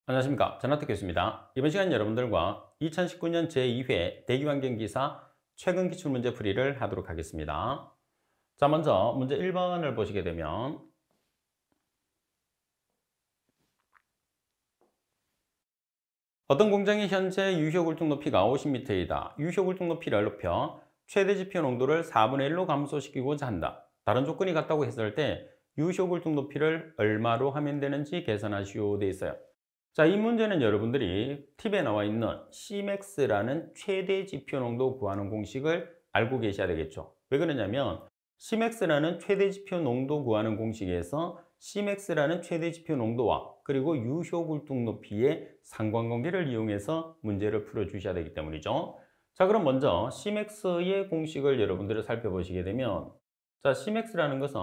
안녕하십니까. 전하택 교수입니다. 이번 시간 여러분들과 2019년 제2회 대기환경기사 최근 기출문제 풀이를 하도록 하겠습니다. 자, 먼저 문제 1번을 보시게 되면 어떤 공장이 현재 유효굴뚝 높이가 50m이다. 유효굴뚝 높이를 높여 최대 지표 농도를 4분의 1로 감소시키고자 한다. 다른 조건이 같다고 했을 때 유효굴뚝 높이를 얼마로 하면 되는지 계산하시오 돼 있어요. 자, 이 문제는 여러분들이 팁에 나와 있는 Cmax라는 최대 지표 농도 구하는 공식을 알고 계셔야 되겠죠. 왜 그러냐면 Cmax라는 최대 지표 농도 구하는 공식에서 Cmax라는 최대 지표 농도와 그리고 유효굴뚝 높이의 상관관계를 이용해서 문제를 풀어 주셔야 되기 때문이죠. 자, 그럼 먼저 Cmax의 공식을 여러분들이 살펴보시게 되면 자, Cmax라는 것은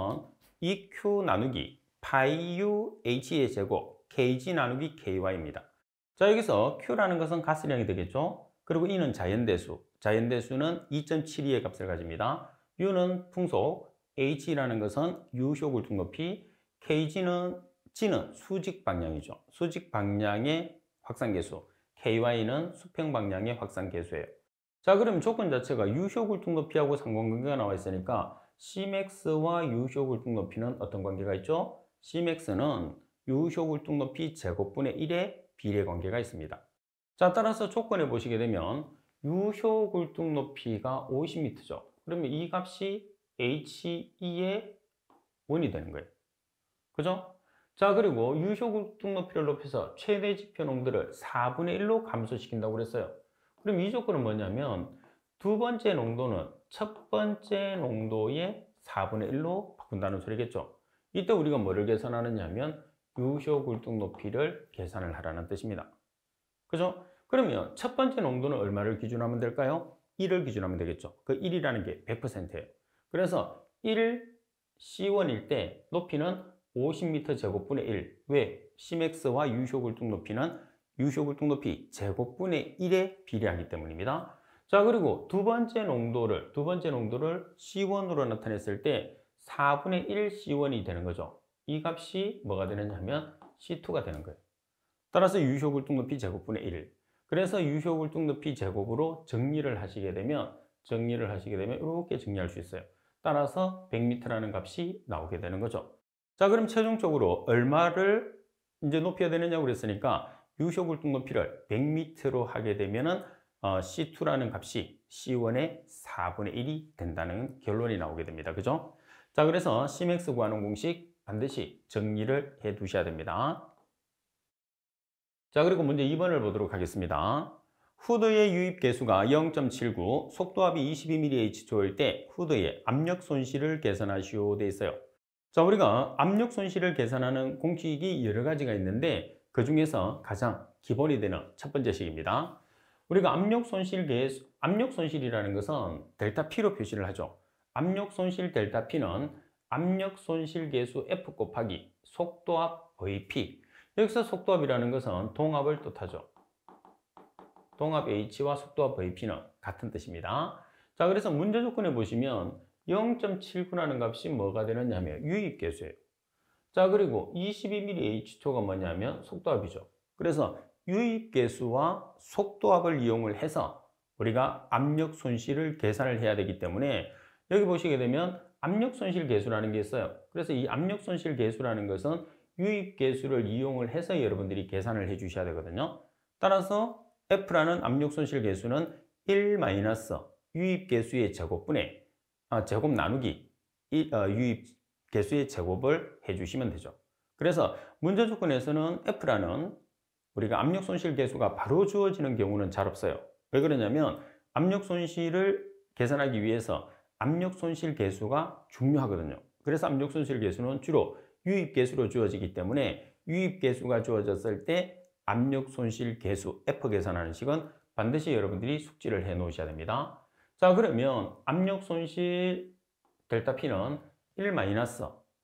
EQ 나누기 파이 U H의 제곱 kg 나누기 ky입니다. 자, 여기서 q라는 것은 가스량이 되겠죠. 그리고 e는 자연대수, 자연대수는 2.72의 값을 가집니다. u는 풍속, h라는 것은 유효굴뚝 높이, kg는 g는 수직 방향이죠. 수직 방향의 확산계수, ky는 수평 방향의 확산계수예요. 자, 그럼 조건 자체가 유효굴뚝 높이하고 상관관계가 나와 있으니까 Cmax와 유효굴뚝 높이는 어떤 관계가 있죠? Cmax는 유효굴뚝 높이 제곱분의 1의 비례 관계가 있습니다. 자, 따라서 조건에 보시게 되면 유효굴뚝 높이가 50m죠. 그러면 이 값이 HE의 1이 되는 거예요. 그죠? 자, 그리고 유효굴뚝 높이를 높여서 최대 지표 농도를 4분의 1로 감소시킨다고 그랬어요. 그럼 이 조건은 뭐냐면 두 번째 농도는 첫 번째 농도의 4분의 1로 바꾼다는 소리겠죠. 이때 우리가 뭐를 계산하느냐 하면 유효굴뚝 높이를 계산을 하라는 뜻입니다. 그죠? 그러면 첫 번째 농도는 얼마를 기준하면 될까요? 1을 기준하면 되겠죠. 그 1이라는 게 100%예요. 그래서 1 C1일 때 높이는 50m 제곱분의 1. 왜? Cmax와 유효굴뚝 높이는 유효굴뚝 높이 제곱분의 1에 비례하기 때문입니다. 자, 그리고 두 번째 농도를 C1으로 나타냈을 때 4분의 1 C1이 되는 거죠. 이 값이 뭐가 되느냐 하면 C2가 되는 거예요. 따라서 유효굴뚝 높이 제곱분의 1. 그래서 유효굴뚝 높이 제곱으로 정리를 하시게 되면 이렇게 정리할 수 있어요. 따라서 100m라는 값이 나오게 되는 거죠. 자, 그럼 최종적으로 얼마를 이제 높여야 되느냐고 그랬으니까 유효굴뚝 높이를 100m로 하게 되면은 C2라는 값이 C1의 4분의 1이 된다는 결론이 나오게 됩니다. 그죠? 자, 그래서 Cmax 구하는 공식 반드시 정리를 해 두셔야 됩니다. 자, 그리고 문제 2번을 보도록 하겠습니다. 후드의 유입 계수가 0.79, 속도압이 22mH초일 때 후드의 압력 손실을 계산하시오 돼 있어요. 자, 우리가 압력 손실을 계산하는 공식이 여러 가지가 있는데 그 중에서 가장 기본이 되는 첫 번째 식입니다. 우리가 압력 손실이라는 것은 델타 P로 표시를 하죠. 압력 손실 델타 P는 압력 손실 계수 F 곱하기 속도압 VP. 여기서 속도압이라는 것은 동압을 뜻하죠. 동압 H와 속도압 VP는 같은 뜻입니다. 자, 그래서 문제 조건에 보시면 0.79라는 값이 뭐가 되느냐 하면 유입계수예요. 자, 그리고 22mH초가 뭐냐면 속도압이죠. 그래서 유입계수와 속도압을 이용을 해서 우리가 압력 손실을 계산을 해야 되기 때문에 여기 보시게 되면 압력 손실 계수라는 게 있어요. 그래서 이 압력 손실 계수라는 것은 유입계수를 이용을 해서 여러분들이 계산을 해 주셔야 되거든요. 따라서 F라는 압력 손실 계수는 1 유입계수의 제곱분의 제곱 나누기 유입계수의 제곱을 해주시면 되죠. 그래서 문제 조건에서는 F라는 우리가 압력 손실 계수가 바로 주어지는 경우는 잘 없어요. 왜 그러냐면 압력 손실을 계산하기 위해서 압력 손실 계수가 중요하거든요. 그래서 압력 손실 계수는 주로 유입계수로 주어지기 때문에 유입계수가 주어졌을 때 압력 손실 계수 F 계산하는 식은 반드시 여러분들이 숙지를 해 놓으셔야 됩니다. 자, 그러면 압력 손실 델타 P는 1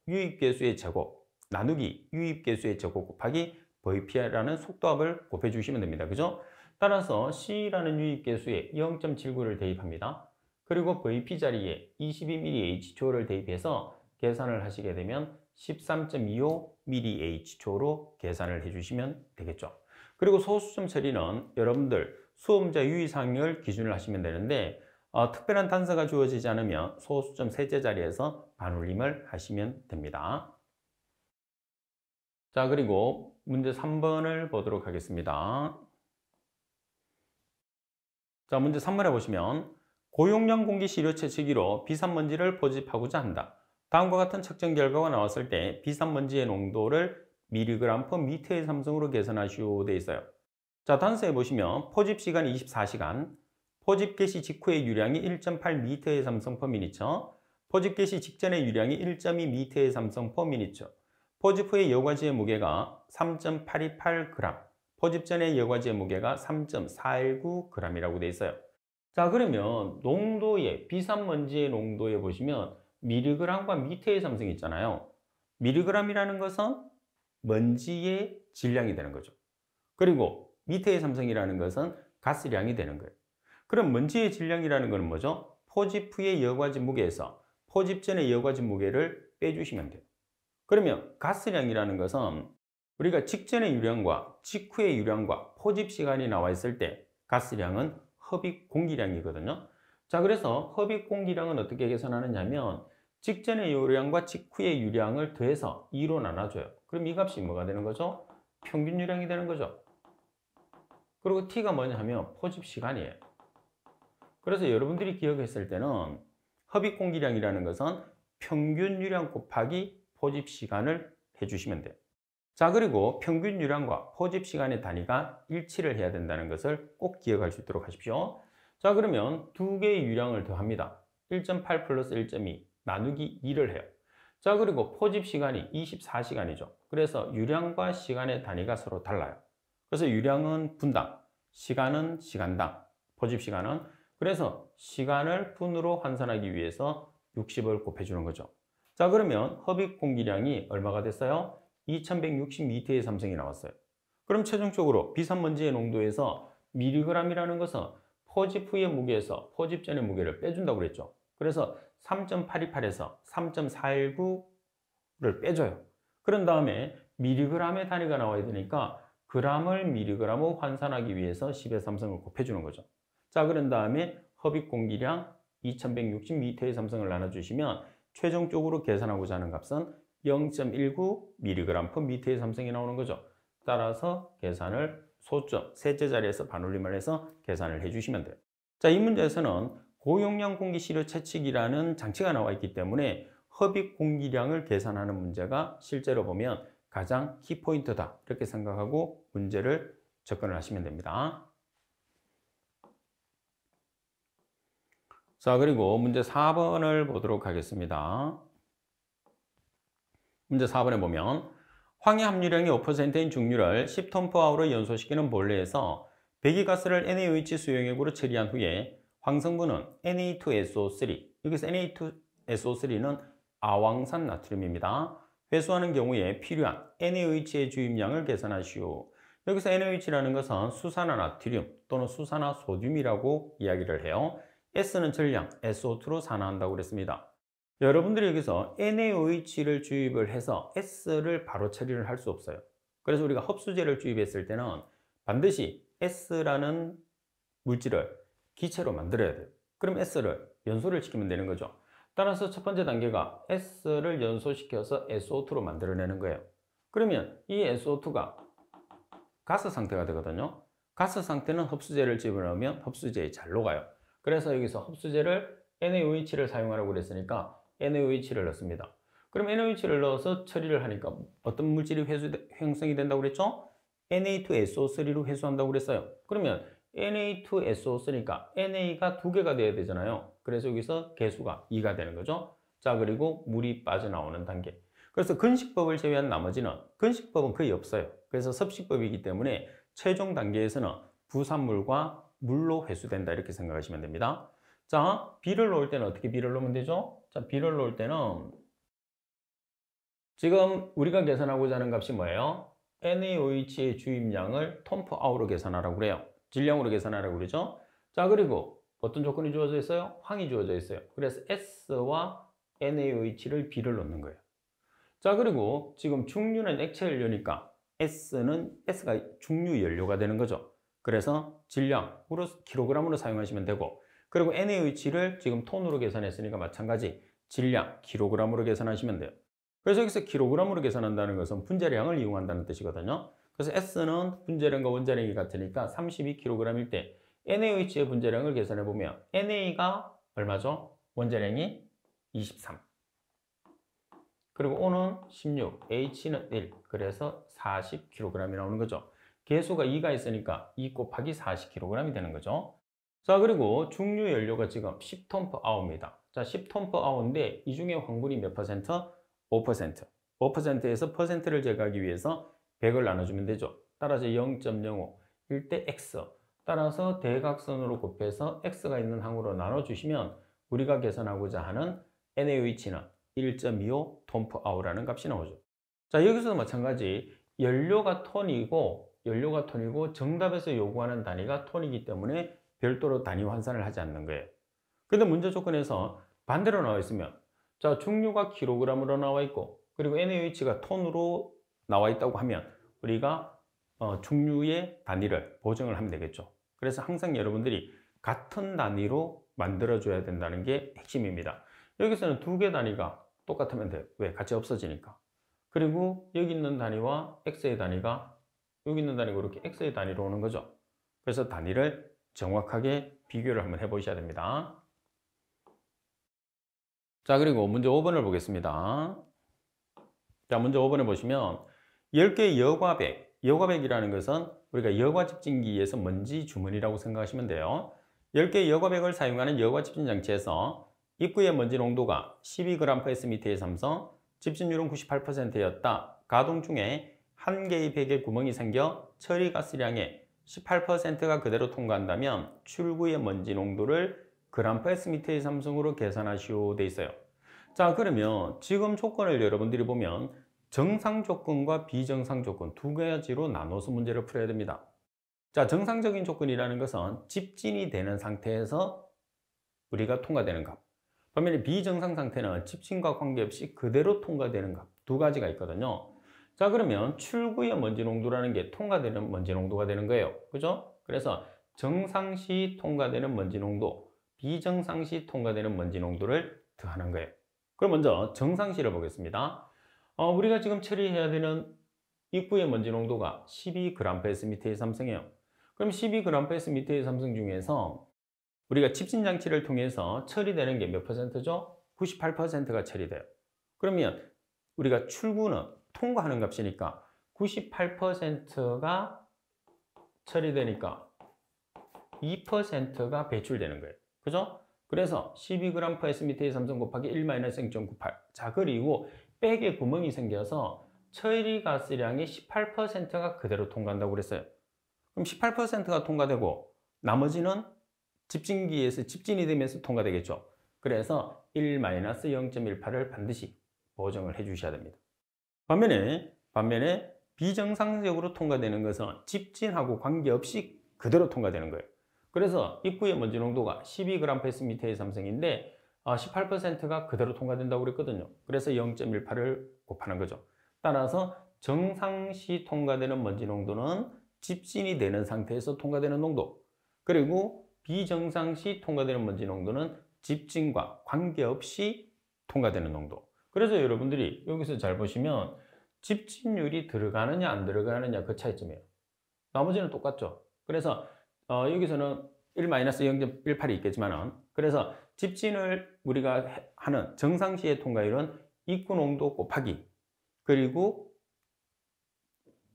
유입계수의 제곱 나누기 유입계수의 제곱 곱하기 VP라는 속도압을 곱해 주시면 됩니다. 그죠? 따라서 C라는 유입계수에 0.79를 대입합니다. 그리고 VP 자리에 22mH초를 대입해서 계산을 하시게 되면 13.25mH초로 계산을 해주시면 되겠죠. 그리고 소수점 처리는 여러분들 수험자 유의사항을 기준으로 하시면 되는데 특별한 단서가 주어지지 않으면 소수점 셋째 자리에서 반올림을 하시면 됩니다. 자, 그리고 문제 3번을 보도록 하겠습니다. 자, 문제 3번에 보시면 고용량 공기 시료 채취기로 비산먼지를 포집하고자 한다. 다음과 같은 측정 결과가 나왔을 때 비산먼지의 농도를 mg/m의 삼성으로 계산하시오 되어 있어요. 자, 단서에 보시면 포집 시간이 24시간, 포집 개시 직후의 유량이 1.8m의 삼성 per minute, 포집 개시 직전의 유량이 1.2m의 삼성 per minute, 포집 후의 여과지의 무게가 3.828g, 포집 전의 여과지의 무게가 3.419g이라고 되어 있어요. 자, 그러면 농도의 비산먼지의 농도에 보시면 mg과 m의 삼성이 있잖아요. mg이라는 것은 먼지의 질량이 되는 거죠. 그리고 m의 삼성이라는 것은 가스량이 되는 거예요. 그럼 먼지의 질량이라는 것은 뭐죠? 포집 후의 여과지 무게에서 포집 전의 여과지 무게를 빼주시면 돼요. 그러면 가스량이라는 것은 우리가 직전의 유량과 직후의 유량과 포집 시간이 나와 있을 때 가스량은 흡입 공기량이거든요. 자, 그래서 흡입 공기량은 어떻게 계산하느냐 하면 직전의 유량과 직후의 유량을 더해서 2로 나눠줘요. 그럼 이 값이 뭐가 되는 거죠? 평균 유량이 되는 거죠. 그리고 T가 뭐냐 하면 포집 시간이에요. 그래서 여러분들이 기억했을 때는 흡입 공기량이라는 것은 평균 유량 곱하기 포집 시간을 해주시면 돼요. 자, 그리고 평균 유량과 포집 시간의 단위가 일치를 해야 된다는 것을 꼭 기억할 수 있도록 하십시오. 자, 그러면 두 개의 유량을 더합니다. 1.8 플러스 1.2 나누기 2를 해요. 자, 그리고 포집 시간이 24시간이죠. 그래서 유량과 시간의 단위가 서로 달라요. 그래서 유량은 분당, 시간은 시간당, 포집 시간은, 그래서 시간을 분으로 환산하기 위해서 60을 곱해주는 거죠. 자, 그러면 흡입 공기량이 얼마가 됐어요? 2160m의 삼성이 나왔어요. 그럼 최종적으로 비산먼지의 농도에서 mg이라는 것은 포집 후의 무게에서 포집 전의 무게를 빼준다고 그랬죠. 그래서 3.828에서 3.419를 빼줘요. 그런 다음에 mg의 단위가 나와야 되니까 g을 mg로 환산하기 위해서 10의 삼성을 곱해주는 거죠. 자, 그런 다음에 흡입 공기량 2160m의 삼성을 나눠주시면 최종적으로 계산하고자 하는 값은 0.19mg per m의 삼성이 나오는 거죠. 따라서 계산을 소점 셋째 자리에서 반올림을 해서 계산을 해주시면 돼요. 자, 이 문제에서는 고용량 공기 시료 채취기라는 장치가 나와 있기 때문에 흡입 공기량을 계산하는 문제가 실제로 보면 가장 키포인트다 이렇게 생각하고 문제를 접근을 하시면 됩니다. 자, 그리고 문제 4번을 보도록 하겠습니다. 문제 4번에 보면 황해 함유량이 5%인 중류를 10톤/h로 연소시키는 본래에서 배기가스를 NaOH 수용액으로 처리한 후에 황성분은 Na2SO3, 여기서 Na2SO3는 아황산 나트륨입니다. 회수하는 경우에 필요한 NaOH의 주입량을 계산하시오. 여기서 NaOH라는 것은 수산화나트륨 또는 수산화소듐이라고 이야기를 해요. S는 전량, SO2로 산화한다고 그랬습니다. 여러분들이 여기서 NaOH를 주입을 해서 S를 바로 처리를 할 수 없어요. 그래서 우리가 흡수제를 주입했을 때는 반드시 S라는 물질을 기체로 만들어야 돼요. 그럼 S를 연소를 시키면 되는 거죠. 따라서 첫 번째 단계가 S를 연소시켜서 SO2로 만들어내는 거예요. 그러면 이 SO2가 가스 상태가 되거든요. 가스 상태는 흡수제를 집어넣으면 흡수제에 잘 녹아요. 그래서 여기서 흡수제를 NaOH를 사용하라고 그랬으니까 NaOH를 넣습니다. 그럼 NaOH를 넣어서 처리를 하니까 어떤 물질이 형성이 된다고 그랬죠? Na2SO3로 회수한다고 그랬어요. 그러면 Na2SO3니까 Na가 두 개가 돼야 되잖아요. 그래서 여기서 개수가 2가 되는 거죠. 자, 그리고 물이 빠져나오는 단계. 그래서 건식법을 제외한 나머지는 건식법은 거의 없어요. 그래서 섭식법이기 때문에 최종 단계에서는 부산물과 물로 회수된다 이렇게 생각하시면 됩니다. 자, B를 넣을 때는 어떻게 B를 넣으면 되죠? 자, B를 넣을 때는 지금 우리가 계산하고자 하는 값이 뭐예요? NaOH의 주입량을 톤/h로 계산하라고 그래요. 질량으로 계산하라고 그러죠. 자, 그리고 어떤 조건이 주어져 있어요? 황이 주어져 있어요. 그래서 S와 NaOH를 B를 넣는 거예요. 자, 그리고 지금 중류는 액체 연료니까 S가 중류 연료가 되는 거죠. 그래서 질량으로 킬로그램으로 사용하시면 되고, 그리고 NaOH를 지금 톤으로 계산했으니까 마찬가지 질량 킬로그램으로 계산하시면 돼요. 그래서 여기서 킬로그램으로 계산한다는 것은 분자량을 이용한다는 뜻이거든요. 그래서 S는 분자량과 원자량이 같으니까 32kg일 때 NaOH의 분자량을 계산해 보면 Na가 얼마죠? 원자량이 23. 그리고 O는 16, H는 1. 그래서 40kg이 나오는 거죠. 계수가 2가 있으니까 2 곱하기 40kg이 되는 거죠. 자, 그리고 중류 연료가 지금 10톤/h입니다. 자, 10톤/h인데 이 중에 황분이 몇 퍼센트? 5%. 5%에서 퍼센트를 제거하기 위해서 100을 나눠주면 되죠. 따라서 0.05일 때 X. 따라서 대각선으로 곱해서 X가 있는 항으로 나눠주시면 우리가 계산하고자 하는 NaOH는 1.25톤/h라는 값이 나오죠. 자, 여기서도 마찬가지 연료가 톤이고 정답에서 요구하는 단위가 톤이기 때문에 별도로 단위 환산을 하지 않는 거예요. 근데 문제 조건에서 반대로 나와 있으면, 자, 중류가 킬로그램으로 나와 있고 그리고 NaOH가 톤으로 나와 있다고 하면 우리가 중류의 단위를 보정을 하면 되겠죠. 그래서 항상 여러분들이 같은 단위로 만들어줘야 된다는 게 핵심입니다. 여기서는 두 개 단위가 똑같으면 돼요. 왜? 같이 없어지니까. 그리고 여기 있는 단위와 X의 단위가 여기 있는 단위가 이렇게 X의 단위로 오는 거죠. 그래서 단위를 정확하게 비교를 한번 해보셔야 됩니다. 자, 그리고 문제 5번을 보겠습니다. 자, 문제 5번에 보시면 10개의 여과백이라는 것은 우리가 여과 집진기에서 먼지 주머니라고 생각하시면 돼요. 10개의 여과백을 사용하는 여과 집진 장치에서 입구의 먼지 농도가 12g/s의 삼성, 집진율은 98%였다. 가동 중에 한 개의 백에 구멍이 생겨 처리가스량의 18%가 그대로 통과한다면 출구의 먼지 농도를 g/s의 삼성으로 계산하시오 돼 있어요. 자, 그러면 지금 조건을 여러분들이 보면 정상 조건과 비정상 조건 두 가지로 나눠서 문제를 풀어야 됩니다. 자, 정상적인 조건이라는 것은 집진이 되는 상태에서 우리가 통과되는 값. 반면에 비정상 상태는 집진과 관계없이 그대로 통과되는 값. 두 가지가 있거든요. 자, 그러면 출구의 먼지 농도라는 게 통과되는 먼지 농도가 되는 거예요. 그죠? 그래서 정상시 통과되는 먼지 농도, 비정상시 통과되는 먼지 농도를 더하는 거예요. 그럼 먼저 정상시를 보겠습니다. 우리가 지금 처리해야 되는 입구의 먼지 농도가 12g/s의 삼성이에요. 그럼 12g/s의 삼성 중에서 우리가 집진장치를 통해서 처리되는 게 몇 퍼센트죠? 98%가 처리돼요. 그러면 우리가 출구는 통과하는 값이니까 98%가 처리되니까 2%가 배출되는 거예요. 그죠? 그래서 12g/s의 삼성 곱하기 1-0.98. 자, 그리고 백에 구멍이 생겨서 처리가스량의 18%가 그대로 통과한다고 그랬어요. 그럼 18%가 통과되고 나머지는 집진기에서 집진이 되면서 통과되겠죠. 그래서 1-0.18을 반드시 보정을 해 주셔야 됩니다. 반면에 비정상적으로 통과되는 것은 집진하고 관계없이 그대로 통과되는 거예요. 그래서 입구의 먼지 농도가 12g/s의 삼성인데 18%가 그대로 통과된다고 그랬거든요. 그래서 0.18을 곱하는 거죠. 따라서 정상시 통과되는 먼지 농도는 집진이 되는 상태에서 통과되는 농도, 그리고 비정상시 통과되는 먼지 농도는 집진과 관계없이 통과되는 농도. 그래서 여러분들이 여기서 잘 보시면 집진율이 들어가느냐 안 들어가느냐 그 차이점이에요. 나머지는 똑같죠. 그래서 여기서는 1-0.18이 있겠지만은, 그래서 집진을 우리가 하는 정상시의 통과율은 입구 농도 곱하기 그리고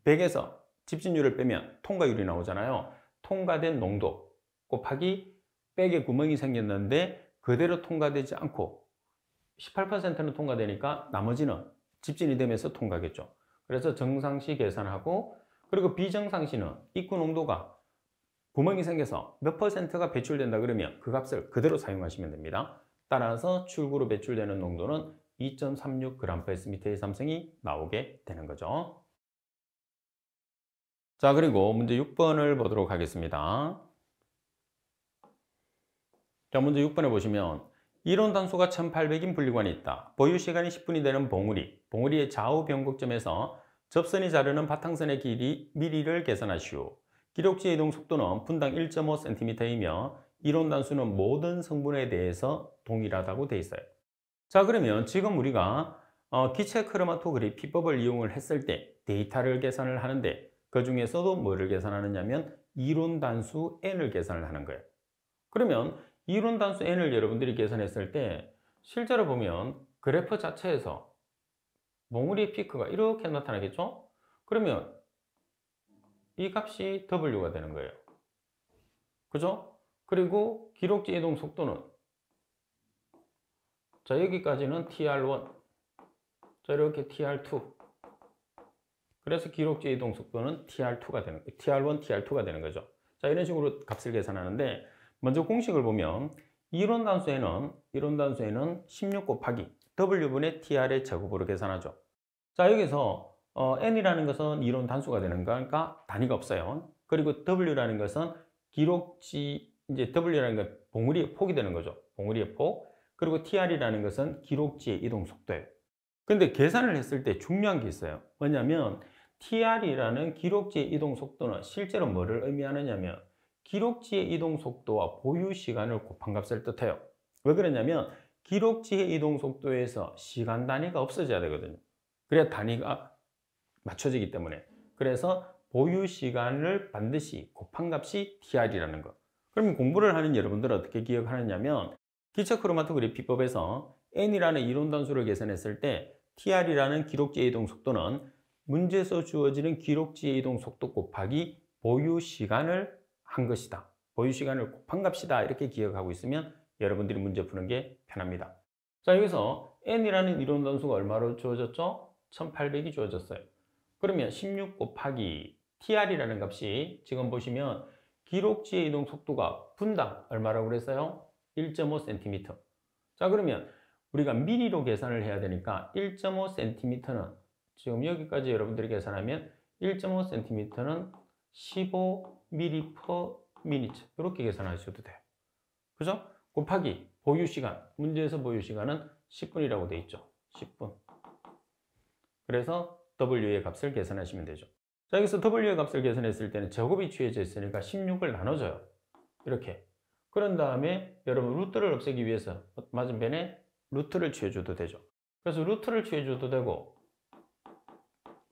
100에서 집진율을 빼면 통과율이 나오잖아요. 통과된 농도 곱하기 백에 구멍이 생겼는데 그대로 통과되지 않고 18%는 통과되니까 나머지는 집진이 되면서 통과겠죠. 그래서 정상시 계산하고, 그리고 비정상시는 입구 농도가 구멍이 생겨서 몇 퍼센트가 배출된다 그러면 그 값을 그대로 사용하시면 됩니다. 따라서 출구로 배출되는 농도는 2.36g/s의 삼성이 나오게 되는 거죠. 자, 그리고 문제 6번을 보도록 하겠습니다. 자, 문제 6번에 보시면 이론 단수가 1800인 분리관이 있다. 보유 시간이 10분이 되는 봉우리의 좌우 변곡점에서 접선이 자르는 바탕선의 미리를 계산하시오. 기록지의 이동 속도는 분당 1.5cm이며 이론 단수는 모든 성분에 대해서 동일하다고 돼 있어요. 자, 그러면 지금 우리가 기체 크로마토그래피 비법을 이용을 했을 때 데이터를 계산을 하는데 그 중에서도 뭐를 계산하느냐면 이론 단수 n을 계산을 하는 거예요. 그러면 이론 단수 n을 여러분들이 계산했을 때 실제로 보면 그래프 자체에서 몽우리의 피크가 이렇게 나타나겠죠? 그러면 이 값이 W가 되는 거예요. 그죠? 그리고 기록지 이동 속도는 자, 여기까지는 TR1, 자, 이렇게 TR2. 그래서 기록지 이동 속도는 TR2가 되는 거예요. TR1, TR2가 되는 거죠. 자, 이런 식으로 값을 계산하는데 먼저 공식을 보면 이론 단수에는 16 곱하기 W분의 TR의 제곱으로 계산하죠. 자, 여기서 N이라는 것은 이론 단수가 되는 거니까 단위가 없어요. 그리고 W라는 것은 기록지, 이제 W라는 건 봉우리의 폭이 되는 거죠. 봉우리의 폭. 그리고 TR이라는 것은 기록지의 이동 속도예요. 근데 계산을 했을 때 중요한 게 있어요. 뭐냐면 TR이라는 기록지의 이동 속도는 실제로 뭐를 의미하느냐면 기록지의 이동 속도와 보유 시간을 곱한 값을 뜻해요. 왜 그러냐면 기록지의 이동 속도에서 시간 단위가 없어져야 되거든요. 그래야 단위가 맞춰지기 때문에. 그래서 보유 시간을 반드시 곱한 값이 TR이라는 거. 그러면 공부를 하는 여러분들은 어떻게 기억하느냐면 기체 크로마토그래피 비법에서 N이라는 이론 단수를 계산했을 때 TR이라는 기록지의 이동 속도는 문제에서 주어지는 기록지의 이동 속도 곱하기 보유 시간을 한 것이다. 보유 시간을 곱한 값이다. 이렇게 기억하고 있으면 여러분들이 문제 푸는 게 편합니다. 자, 여기서 N이라는 이론 단수가 얼마로 주어졌죠? 1800이 주어졌어요. 그러면 16 곱하기 TR이라는 값이 지금 보시면 기록지의 이동 속도가 분당 얼마라고 그랬어요? 1.5cm. 자, 그러면 우리가 미리로 계산을 해야 되니까 1.5cm는 지금 여기까지 여러분들이 계산하면 1.5cm는 15mm per minute 이렇게 계산하셔도 돼요. 그죠? 곱하기 보유시간, 문제에서 보유시간은 10분이라고 돼 있죠. 10분. 그래서 W의 값을 계산하시면 되죠. 자, 여기서 W의 값을 계산했을 때는 제곱이 취해져 있으니까 16을 나눠줘요. 이렇게. 그런 다음에 여러분 루트를 없애기 위해서 맞은편에 루트를 취해줘도 되죠. 그래서 루트를 취해줘도 되고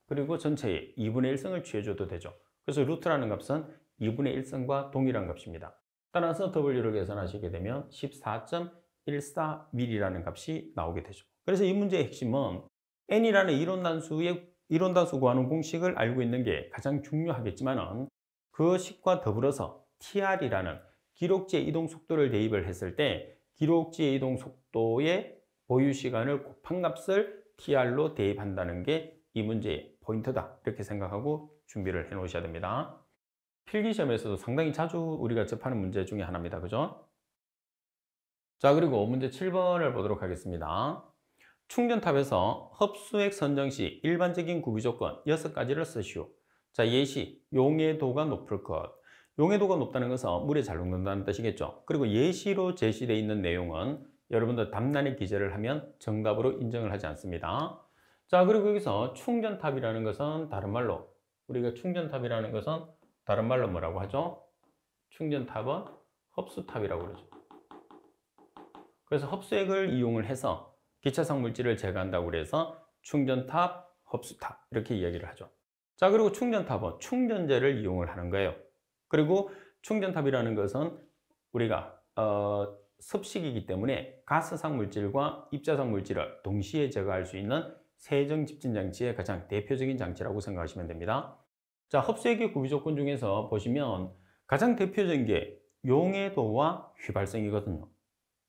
그리고 전체에 2분의 1승을 취해줘도 되죠. 그래서 루트라는 값은 2분의 1승과 동일한 값입니다. 따라서 W를 계산하시게 되면 14.14mm라는 값이 나오게 되죠. 그래서 이 문제의 핵심은 N이라는 이론 단수 구하는 공식을 알고 있는 게 가장 중요하겠지만 그 식과 더불어서 TR이라는 기록지의 이동 속도를 대입을 했을 때 기록지의 이동 속도의 보유 시간을 곱한 값을 TR로 대입한다는 게 이 문제의 포인트다. 이렇게 생각하고 준비를 해 놓으셔야 됩니다. 필기시험에서도 상당히 자주 우리가 접하는 문제 중에 하나입니다. 그죠? 자, 그리고 문제 7번을 보도록 하겠습니다. 충전탑에서 흡수액 선정 시 일반적인 구비 조건 6가지를 쓰시오. 자, 예시, 용해도가 높을 것. 용해도가 높다는 것은 물에 잘 녹는다는 뜻이겠죠. 그리고 예시로 제시되어 있는 내용은 여러분들 답란에 기재를 하면 정답으로 인정을 하지 않습니다. 자, 그리고 여기서 충전탑이라는 것은 다른 말로 뭐라고 하죠? 충전탑은 흡수탑이라고 그러죠. 그래서 흡수액을 이용을 해서 기차성 물질을 제거한다고 그래서 충전탑, 흡수탑 이렇게 이야기를 하죠. 자, 그리고 충전탑은 충전재를 이용을 하는 거예요. 그리고 충전탑이라는 것은 우리가 습식이기 때문에 가스성 물질과 입자성 물질을 동시에 제거할 수 있는 세정 집진 장치의 가장 대표적인 장치라고 생각하시면 됩니다. 자, 흡수액의 구비 조건 중에서 보시면 가장 대표적인 게 용해도와 휘발성이거든요.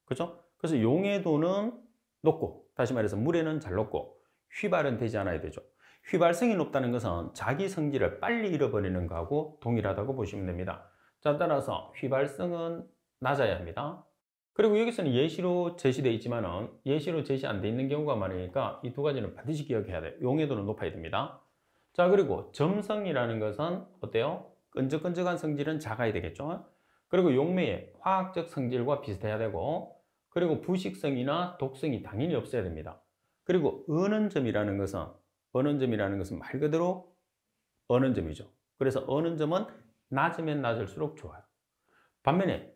그죠? 그래서 용해도는 높고, 다시 말해서 물에는 잘 녹고 휘발은 되지 않아야 되죠. 휘발성이 높다는 것은 자기 성질을 빨리 잃어버리는 것하고 동일하다고 보시면 됩니다. 자, 따라서 휘발성은 낮아야 합니다. 그리고 여기서는 예시로 제시되어 있지만은 예시로 제시 안 돼 있는 경우가 많으니까 이 두 가지는 반드시 기억해야 돼요. 용해도는 높아야 됩니다. 자, 그리고 점성이라는 것은 어때요? 끈적끈적한 성질은 작아야 되겠죠. 그리고 용매의 화학적 성질과 비슷해야 되고, 그리고 부식성이나 독성이 당연히 없어야 됩니다. 그리고 은은점이라는 것은 언원점이라는 것은 말 그대로 언원점이죠. 그래서 언원점은 낮으면 낮을수록 좋아요. 반면에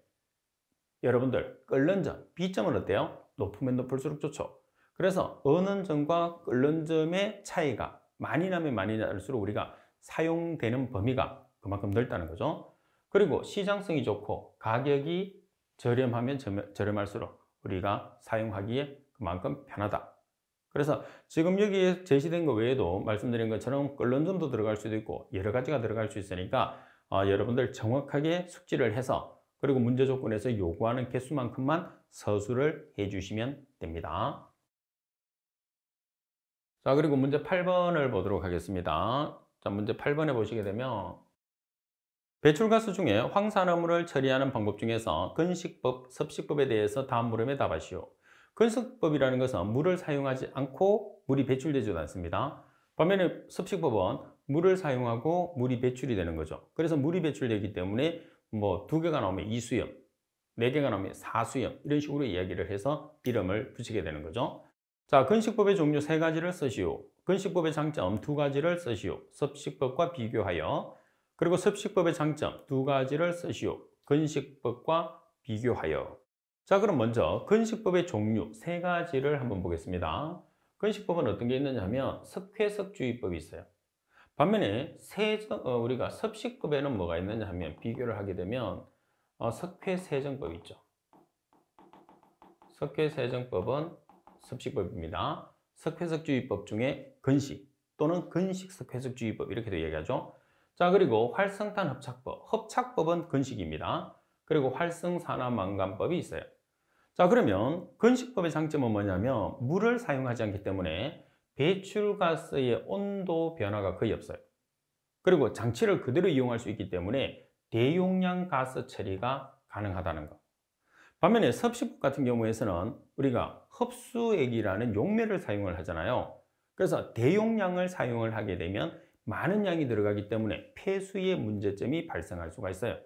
여러분들 끓는 점, B점은 어때요? 높으면 높을수록 좋죠. 그래서 어는 점과 끓는 점의 차이가 많이 나면 많이 날수록 우리가 사용되는 범위가 그만큼 넓다는 거죠. 그리고 시장성이 좋고 가격이 저렴하면 저렴할수록 우리가 사용하기에 그만큼 편하다. 그래서 지금 여기에 제시된 것 외에도 말씀드린 것처럼 끓는 점도 들어갈 수도 있고 여러 가지가 들어갈 수 있으니까 여러분들 정확하게 숙지를 해서 그리고 문제 조건에서 요구하는 개수만큼만 서술을 해주시면 됩니다. 자, 그리고 문제 8번을 보도록 하겠습니다. 자, 문제 8번에 보시게 되면 배출가스 중에 황산화물을 처리하는 방법 중에서 건식법, 섭식법에 대해서 다음 물음에 답하시오. 건식법이라는 것은 물을 사용하지 않고 물이 배출되지도 않습니다. 반면에 섭식법은 물을 사용하고 물이 배출이 되는 거죠. 그래서 물이 배출되기 때문에 뭐 2개가 나오면 이수염, 4개가 나오면 사수염 이런 식으로 이야기를 해서 이름을 붙이게 되는 거죠. 자, 건식법의 종류 3가지를 쓰시오. 건식법의 장점 2가지를 쓰시오. 섭식법과 비교하여. 그리고 섭식법의 장점 2가지를 쓰시오. 건식법과 비교하여. 자, 그럼 먼저 건식법의 종류 3가지를 한번 보겠습니다. 건식법은 어떤 게 있느냐 하면 석회석주의법이 있어요. 반면에 우리가 섭식법에는 뭐가 있느냐 하면 비교를 하게 되면 석회세정법이 있죠. 석회세정법은 섭식법입니다. 석회석주의법 중에 건식 또는 건식석회석주의법 이렇게도 얘기하죠. 자, 그리고 활성탄 hợp착법, hợp착법은 건식입니다. 그리고 활성산화망간법이 있어요. 자, 그러면 건식법의 장점은 뭐냐면 물을 사용하지 않기 때문에 배출가스의 온도 변화가 거의 없어요. 그리고 장치를 그대로 이용할 수 있기 때문에 대용량 가스 처리가 가능하다는 것. 반면에 섭식법 같은 경우에서는 우리가 흡수액이라는 용매를 사용을 하잖아요. 그래서 대용량을 사용을 하게 되면 많은 양이 들어가기 때문에 폐수의 문제점이 발생할 수가 있어요.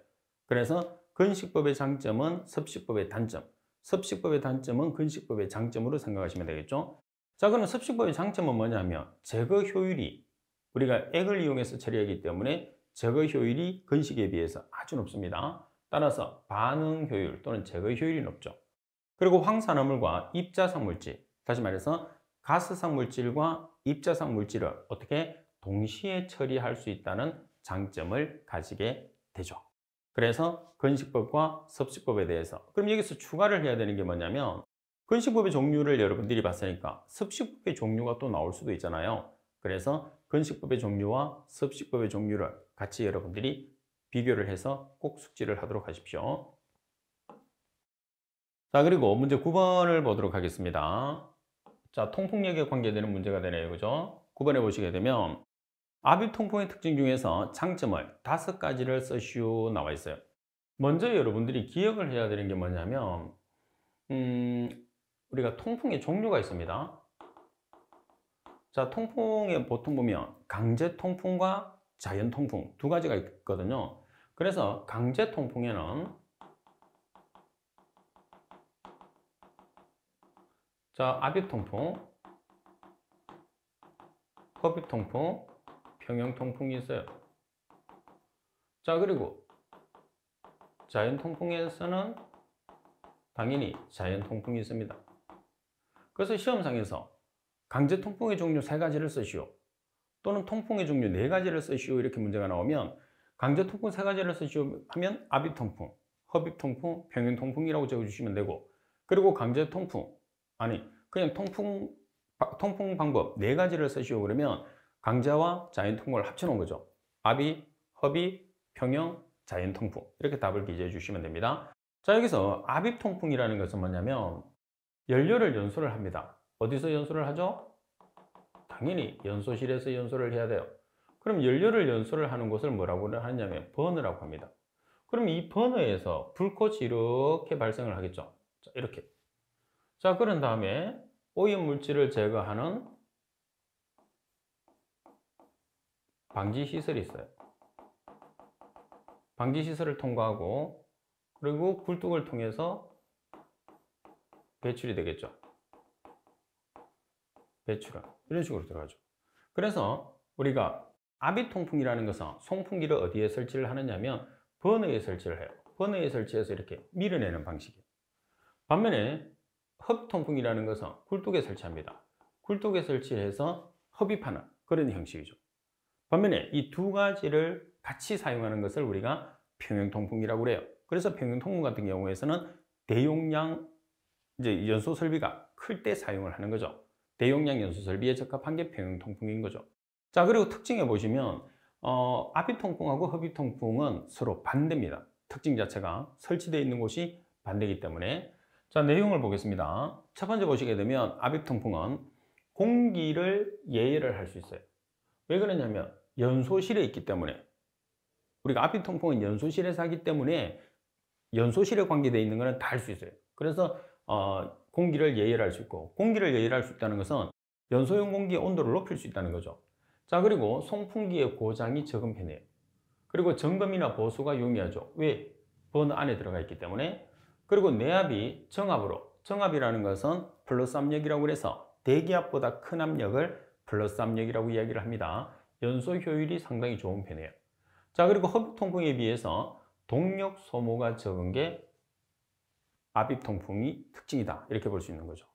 그래서 건식법의 장점은 섭식법의 단점, 섭식법의 단점은 건식법의 장점으로 생각하시면 되겠죠. 자, 그럼 섭식법의 장점은 뭐냐면 제거 효율이 우리가 액을 이용해서 처리하기 때문에 제거 효율이 건식에 비해서 아주 높습니다. 따라서 반응 효율 또는 제거 효율이 높죠. 그리고 황산화물과 입자상 물질, 다시 말해서 가스상 물질과 입자상 물질을 어떻게 동시에 처리할 수 있다는 장점을 가지게 되죠. 그래서 건식법과 섭식법에 대해서 그럼 여기서 추가를 해야 되는 게 뭐냐면 건식법의 종류를 여러분들이 봤으니까 섭식법의 종류가 또 나올 수도 있잖아요. 그래서 건식법의 종류와 섭식법의 종류를 같이 여러분들이 비교를 해서 꼭 숙지를 하도록 하십시오. 자, 그리고 문제 9번을 보도록 하겠습니다. 자, 통풍력에 관계되는 문제가 되네요. 그죠? 9번에 보시게 되면 압입 통풍의 특징 중에서 장점을 5가지를 쓰시오 나와 있어요. 먼저 여러분들이 기억을 해야 되는 게 뭐냐면 우리가 통풍의 종류가 있습니다. 자, 통풍에 보통 보면 강제 통풍과 자연 통풍 2가지가 있거든요. 그래서 강제 통풍에는 자, 압입 통풍, 허입 통풍, 평형 통풍이 있어요. 자, 그리고 자연 통풍에서는 당연히 자연 통풍이 있습니다. 그래서 시험상에서 강제 통풍의 종류 3가지를 쓰시오 또는 통풍의 종류 4가지를 쓰시오 이렇게 문제가 나오면 강제 통풍 3가지를 쓰시오 하면 압입 통풍, 허입 통풍, 평형 통풍이라고 적어주시면 되고 그리고 강제 통풍 아니 그냥 통풍 방법 4가지를 쓰시오 그러면 강제와 자연 통풍을 합쳐 놓은 거죠. 압입, 허입, 평형, 자연 통풍 이렇게 답을 기재해 주시면 됩니다. 자, 여기서 압입 통풍이라는 것은 뭐냐면 연료를 연소를 합니다. 어디서 연소를 하죠? 당연히 연소실에서 연소를 해야 돼요. 그럼 연료를 연소를 하는 곳을 뭐라고 하냐면 버너라고 합니다. 그럼 이 버너에서 불꽃이 이렇게 발생을 하겠죠. 자, 이렇게. 자, 그런 다음에 오염 물질을 제거하는 방지 시설이 있어요. 방지 시설을 통과하고 그리고 굴뚝을 통해서 배출이 되겠죠. 배출은 이런 식으로 들어가죠. 그래서 우리가 아비통풍이라는 것은 송풍기를 어디에 설치를 하느냐면 버너에 설치를 해요. 버너에 설치해서 이렇게 밀어내는 방식이에요. 반면에 흡통풍이라는 것은 굴뚝에 설치합니다. 굴뚝에 설치해서 흡입하는 그런 형식이죠. 반면에 이 두 가지를 같이 사용하는 것을 우리가 평형통풍이라고 그래요. 그래서 평형통풍 같은 경우에서는 대용량 이제 연소 설비가 클 때 사용을 하는 거죠. 대용량 연소 설비에 적합한 게 평형통풍인 거죠. 자, 그리고 특징에 보시면 아비통풍하고 흡입통풍은 서로 반대입니다. 특징 자체가 설치되어 있는 곳이 반대이기 때문에. 자, 내용을 보겠습니다. 첫 번째 보시게 되면 아비통풍은 공기를 예열을 할 수 있어요. 왜 그러냐면 연소실에 있기 때문에. 우리가 아비통풍은 연소실에서 하기 때문에 연소실에 관계되어 있는 것은 다 할 수 있어요. 그래서 공기를 예열할 수 있고, 공기를 예열할 수 있다는 것은 연소용 공기의 온도를 높일 수 있다는 거죠. 자, 그리고 송풍기의 고장이 적은 편이에요. 그리고 점검이나 보수가 용이하죠. 왜? 버너 안에 들어가 있기 때문에. 그리고 내압이 정압으로, 정압이라는 것은 플러스 압력이라고 해서 대기압보다 큰 압력을 플러스 압력이라고 이야기를 합니다. 연소 효율이 상당히 좋은 편이에요. 자, 그리고 흡입통풍에 비해서 동력 소모가 적은 게 아비통풍이 특징이다, 이렇게 볼 수 있는 거죠.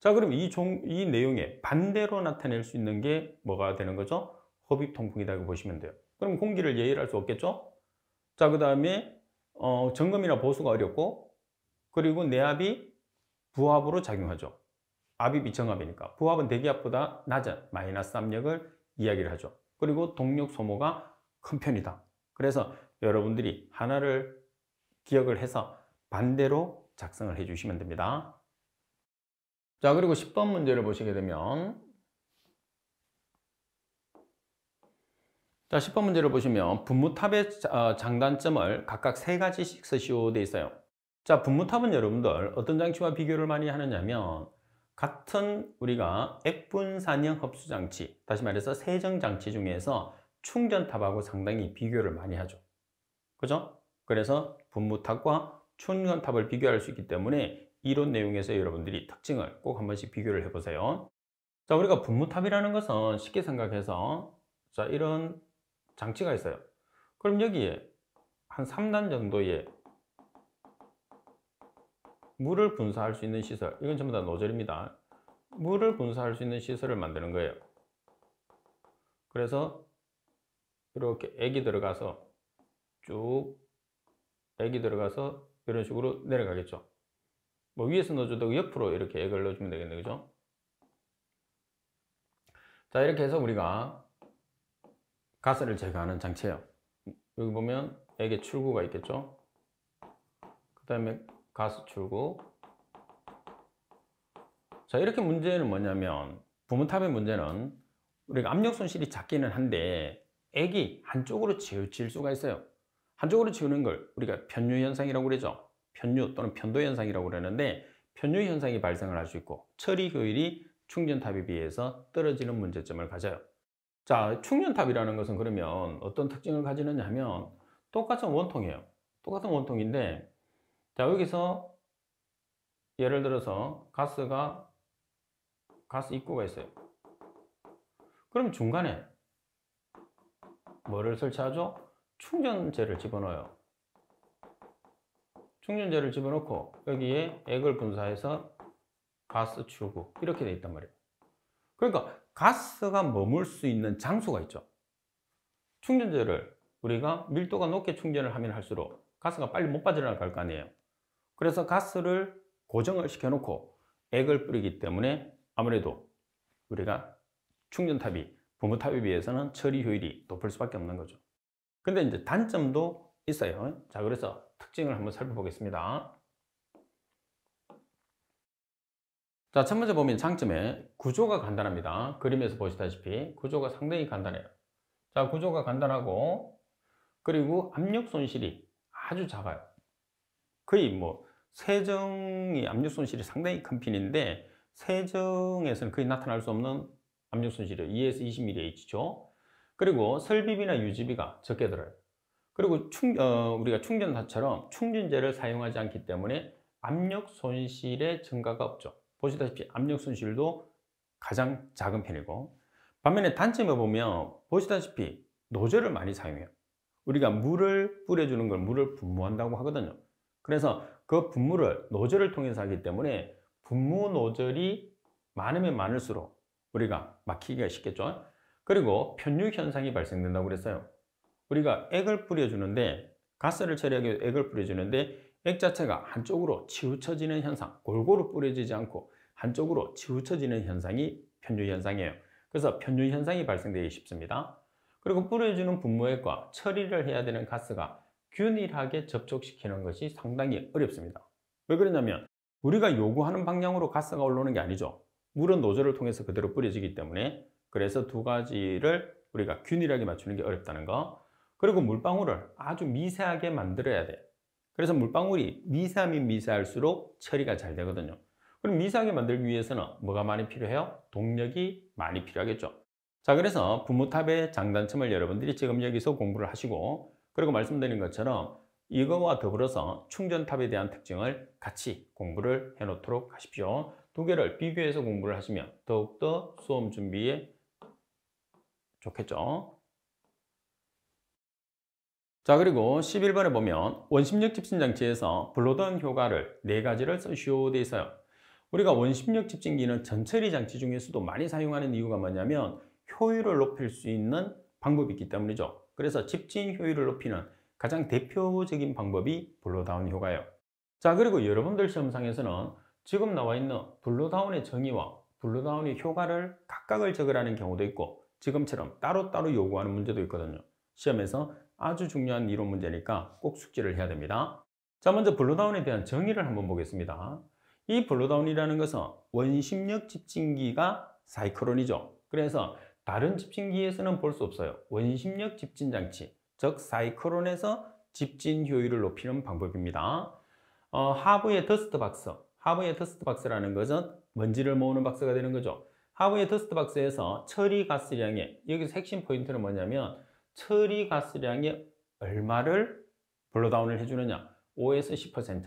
자, 그럼 이 내용에 반대로 나타낼 수 있는 게 뭐가 되는 거죠? 흡입통풍이라고 보시면 돼요. 그럼 공기를 예열할 수 없겠죠? 자, 그 다음에 점검이나 보수가 어렵고, 그리고 내압이 부압으로 작용하죠. 압입이 정압이니까. 부압은 대기압보다 낮은 마이너스 압력을 이야기를 하죠. 그리고 동력 소모가 큰 편이다. 그래서 여러분들이 하나를 기억을 해서 반대로 작성을 해 주시면 됩니다. 자, 그리고 10번 문제를 보시게 되면, 자, 10번 문제를 보시면 분무탑의 장단점을 각각 3가지씩 쓰시오 되어 있어요. 자, 분무탑은 여러분들 어떤 장치와 비교를 많이 하느냐면 같은 우리가 액분산형 흡수장치, 다시 말해서 세정장치 중에서 충전탑하고 상당히 비교를 많이 하죠. 그죠? 그래서 분무탑과 충전탑을 비교할 수 있기 때문에 이론 내용에서 여러분들이 특징을 꼭 한 번씩 비교를 해보세요. 자, 우리가 분무탑이라는 것은 쉽게 생각해서, 자, 이런 장치가 있어요. 그럼 여기에 한 3단 정도의 물을 분사할 수 있는 시설, 이건 전부 다 노즐입니다. 물을 분사할 수 있는 시설을 만드는 거예요. 그래서 이렇게 액이 들어가서 쭉 액이 들어가서 이런 식으로 내려가겠죠. 뭐 위에서 넣어줘도 옆으로 이렇게 액을 넣어주면 되겠네, 그죠? 자, 이렇게 해서 우리가 가스를 제거하는 장치예요. 여기 보면 액의 출구가 있겠죠. 그 다음에 가스 출구. 자, 이렇게 문제는 뭐냐면, 분무탑의 문제는 우리가 압력 손실이 작기는 한데 액이 한쪽으로 치우칠 수가 있어요. 한쪽으로 치우는 걸 우리가 편유 현상이라고 그러죠. 편유 또는 편도 현상이라고 그러는데, 편유 현상이 발생을 할 수 있고 처리 효율이 충전탑에 비해서 떨어지는 문제점을 가져요. 자, 충전탑이라는 것은 그러면 어떤 특징을 가지느냐 하면 똑같은 원통이에요. 똑같은 원통인데, 자, 여기서 예를 들어서 가스 입구가 있어요. 그럼 중간에 뭐를 설치하죠? 충전재를 집어넣어요. 충전재를 집어넣고 여기에 액을 분사해서 가스 출구, 이렇게 돼 있단 말이에요. 그러니까 가스가 머물 수 있는 장소가 있죠. 충전재를 우리가 밀도가 높게 충전을 하면 할수록 가스가 빨리 못 빠져나갈 거 아니에요. 그래서 가스를 고정을 시켜놓고 액을 뿌리기 때문에 아무래도 우리가 충전탑이 분무탑에 비해서는 처리 효율이 높을 수밖에 없는 거죠. 근데 이제 단점도 있어요. 자, 그래서 특징을 한번 살펴보겠습니다. 자, 첫 번째 보면 장점에 구조가 간단합니다. 그림에서 보시다시피 구조가 상당히 간단해요. 자, 구조가 간단하고, 그리고 압력 손실이 아주 작아요. 거의 뭐 세정이 압력 손실이 상당히 큰 편인데, 세정에서는 거의 나타날 수 없는 압력 손실이에요. 2에서 20mH죠. 그리고 설비비나 유지비가 적게 들어요. 그리고 우리가 충전탑처럼 충전재를 사용하지 않기 때문에 압력 손실의 증가가 없죠. 보시다시피 압력 손실도 가장 작은 편이고, 반면에 단점에 보면 보시다시피 노즐을 많이 사용해요. 우리가 물을 뿌려주는 걸 물을 분무한다고 하거든요. 그래서 그 분무를 노즐을 통해서 하기 때문에 분무 노즐이 많으면 많을수록 우리가 막히기가 쉽겠죠. 그리고 편유 현상이 발생된다고 그랬어요. 우리가 액을 뿌려주는데, 가스를 처리하기 위해 액을 뿌려주는데 액 자체가 한쪽으로 치우쳐지는 현상, 골고루 뿌려지지 않고 한쪽으로 치우쳐지는 현상이 편유 현상이에요. 그래서 편유 현상이 발생되기 쉽습니다. 그리고 뿌려주는 분무액과 처리를 해야 되는 가스가 균일하게 접촉시키는 것이 상당히 어렵습니다. 왜 그러냐면 우리가 요구하는 방향으로 가스가 올라오는 게 아니죠. 물은 노즐을 통해서 그대로 뿌려지기 때문에. 그래서 두 가지를 우리가 균일하게 맞추는 게 어렵다는 거. 그리고 물방울을 아주 미세하게 만들어야 돼. 그래서 물방울이 미세하면 미세할수록 처리가 잘 되거든요. 그럼 미세하게 만들기 위해서는 뭐가 많이 필요해요? 동력이 많이 필요하겠죠. 자, 그래서 분무탑의 장단점을 여러분들이 지금 여기서 공부를 하시고, 그리고 말씀드린 것처럼 이거와 더불어서 충전탑에 대한 특징을 같이 공부를 해 놓도록 하십시오. 두 개를 비교해서 공부를 하시면 더욱더 수험 준비에 좋겠죠. 자, 그리고 11번에 보면 원심력 집진장치에서 블로던 효과를 4가지를 쓰시오 돼 있어요. 우리가 원심력 집진기는 전처리 장치 중에서도 많이 사용하는 이유가 뭐냐면 효율을 높일 수 있는 방법이 있기 때문이죠. 그래서 집진 효율을 높이는 가장 대표적인 방법이 블로다운 효과예요. 자, 그리고 여러분들 시험상에서는 지금 나와 있는 블로다운의 정의와 블로다운의 효과를 각각을 적으라는 경우도 있고 지금처럼 따로따로 요구하는 문제도 있거든요. 시험에서 아주 중요한 이론 문제니까 꼭 숙지를 해야 됩니다. 자, 먼저 블로다운에 대한 정의를 한번 보겠습니다. 이 블로다운이라는 것은 원심력 집진기가 사이클론이죠. 그래서 다른 집진기에서는 볼 수 없어요. 원심력 집진장치, 즉 사이클론에서 집진 효율을 높이는 방법입니다. 하부의 더스트 박스, 하부의 더스트 박스라는 것은 먼지를 모으는 박스가 되는 거죠. 하부의 더스트 박스에서 처리 가스량의, 여기서 핵심 포인트는 뭐냐면 처리 가스량의 얼마를 블로다운을 해주느냐, 5에서 10%,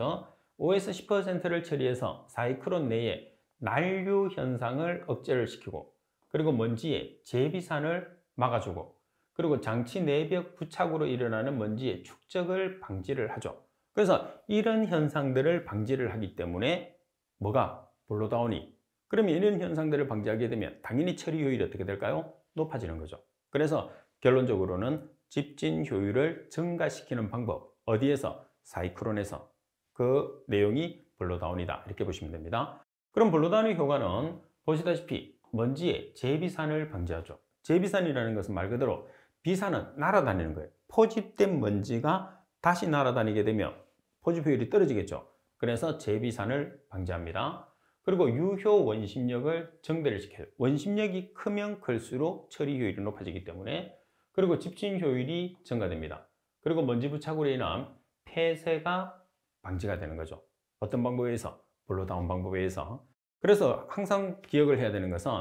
5에서 10%를 처리해서 사이클론 내에 난류 현상을 억제를 시키고, 그리고 먼지의 재비산을 막아주고, 그리고 장치 내벽 부착으로 일어나는 먼지의 축적을 방지를 하죠. 그래서 이런 현상들을 방지를 하기 때문에 뭐가? 블로다운이. 그러면 이런 현상들을 방지하게 되면 당연히 처리 효율이 어떻게 될까요? 높아지는 거죠. 그래서 결론적으로는 집진 효율을 증가시키는 방법, 어디에서? 사이클론에서. 그 내용이 블로다운이다, 이렇게 보시면 됩니다. 그럼 블로다운의 효과는 보시다시피 먼지의 재비산을 방지하죠. 재비산이라는 것은 말 그대로 비산은 날아다니는 거예요. 포집된 먼지가 다시 날아다니게 되면 포집 효율이 떨어지겠죠. 그래서 재비산을 방지합니다. 그리고 유효 원심력을 증대를 시켜요. 원심력이 크면 클수록 처리 효율이 높아지기 때문에. 그리고 집진 효율이 증가됩니다. 그리고 먼지 부착으로 인한 폐쇄가 방지가 되는 거죠. 어떤 방법에 의해서? 블로다운 방법에 의해서. 그래서 항상 기억을 해야 되는 것은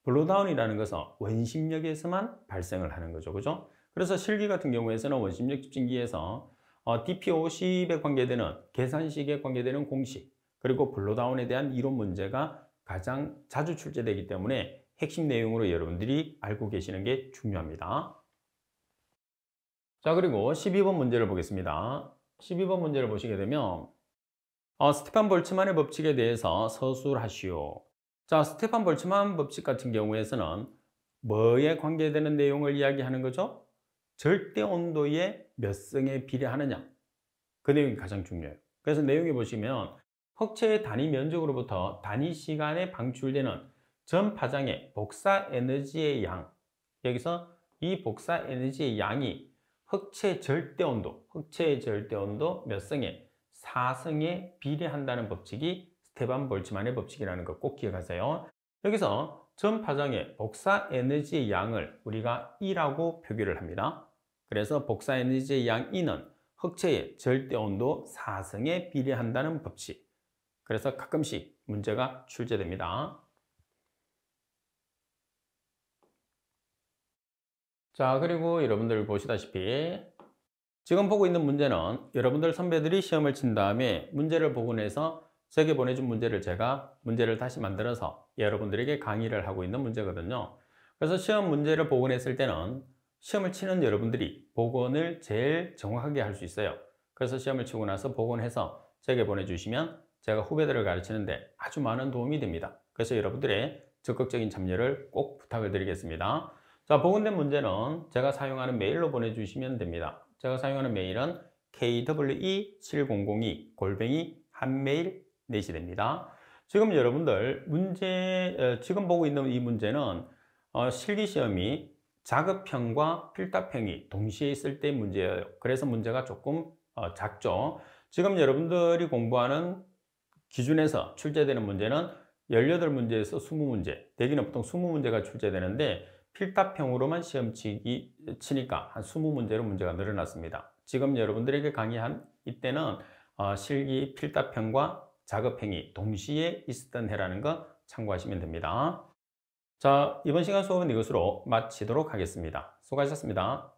블로다운이라는 것은 원심력에서만 발생을 하는 거죠. 그죠? 그래서 실기 같은 경우에서는 원심력 집진기에서 DP50에 관계되는 계산식에 관계되는 공식, 그리고 블로다운에 대한 이론 문제가 가장 자주 출제되기 때문에 핵심 내용으로 여러분들이 알고 계시는 게 중요합니다. 자, 그리고 12번 문제를 보겠습니다. 12번 문제를 보시게 되면 스테판 볼츠만의 법칙에 대해서 서술하시오. 자, 스테판 볼츠만 법칙 같은 경우에서는 뭐에 관계되는 내용을 이야기하는 거죠? 절대 온도의 몇 승에 비례하느냐, 그 내용이 가장 중요해요. 그래서 내용에 보시면 흑체의 단위 면적으로부터 단위 시간에 방출되는 전 파장의 복사 에너지의 양, 여기서 이 복사 에너지의 양이 흑체 절대 온도, 흑체의 절대 온도 몇 승에? 4승에 비례한다는 법칙이 스테판 볼츠만의 법칙이라는 거 꼭 기억하세요. 여기서 전 파장의 복사 에너지의 양을 우리가 E라고 표기를 합니다. 그래서 복사 에너지의 양 E는 흑체의 절대 온도 4승에 비례한다는 법칙. 그래서 가끔씩 문제가 출제됩니다. 자, 그리고 여러분들 보시다시피 지금 보고 있는 문제는 여러분들 선배들이 시험을 친 다음에 문제를 보고 내서 제게 보내준 문제를 제가 문제를 다시 만들어서 여러분들에게 강의를 하고 있는 문제거든요. 그래서 시험 문제를 복원했을 때는 시험을 치는 여러분들이 복원을 제일 정확하게 할 수 있어요. 그래서 시험을 치고 나서 복원해서 제게 보내주시면 제가 후배들을 가르치는데 아주 많은 도움이 됩니다. 그래서 여러분들의 적극적인 참여를 꼭 부탁을 드리겠습니다. 자, 복원된 문제는 제가 사용하는 메일로 보내주시면 됩니다. 제가 사용하는 메일은 kwe7002@한메일.net이 됩니다. 지금 여러분들 지금 보고 있는 이 문제는 실기시험이 자급형과 필답형이 동시에 있을 때 문제예요. 그래서 문제가 조금 작죠. 지금 여러분들이 공부하는 기준에서 출제되는 문제는 18문제에서 20문제, 대개는 보통 20문제가 출제되는데 필답형으로만 시험 치니까 한 20문제로 문제가 늘어났습니다. 지금 여러분들에게 강의한 이때는 실기 필답형과 자급형이 동시에 있었던 해라는 거 참고하시면 됩니다. 자, 이번 시간 수업은 이것으로 마치도록 하겠습니다. 수고하셨습니다.